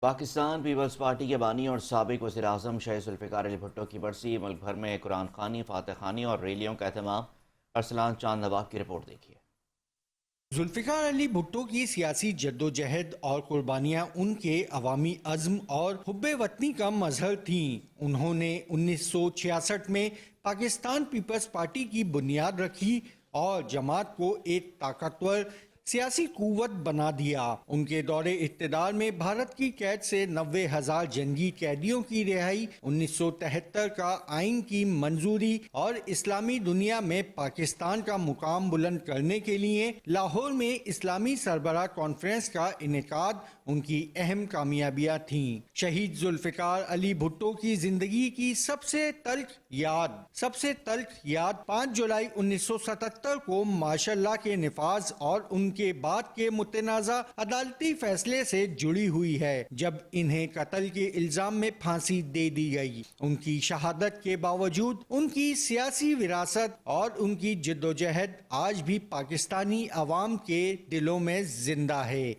Pakistan Peoples party کے بانی اور سابق وزیر اعظم شہید ذوالفقار علی بھٹو کی برسی، ملک بھر میں قرآن خوانی، فاتح خوانی اور ریلیوں کا اہتمام۔ ارسلان چاند نواب کی رپورٹ دیکھیے۔ ذوالفقار علی بھٹو کی سیاسی جدوجہد اور قربانیاں ان کے عوامی عزم اور حب وطنی کا مظہر تھیں۔ انہوں نے 1966 میں پاکستان پیپلز پارٹی کی بنیاد رکھی اور جماعت کو ایک طاقتور سیاسی قوت بنا دیا۔ ان کے دور اقتدار میں بھارت کی قید سے 90,000 جنگی قیدیوں کی رہائی، 1973 کا آئین کی منظوری اور اسلامی دنیا میں پاکستان کا مقام بلند کرنے کے لیے لاہور میں اسلامی سربراہ کانفرنس کا انعقاد ان کی اہم کامیابیاں تھیں۔ شہید ذوالفقار علی بھٹو کی زندگی کی سب سے تلخ یاد 5 جولائی 1977 کو مارشل لا کے نفاذ اور ان کے بعد کے متنازع عدالتی فیصلے سے جڑی ہوئی ہے، جب انہیں قتل کے الزام میں پھانسی دے دی گئی۔ ان کی شہادت کے باوجود ان کی سیاسی وراثت اور ان کی جدوجہد آج بھی پاکستانی عوام کے دلوں میں زندہ ہے۔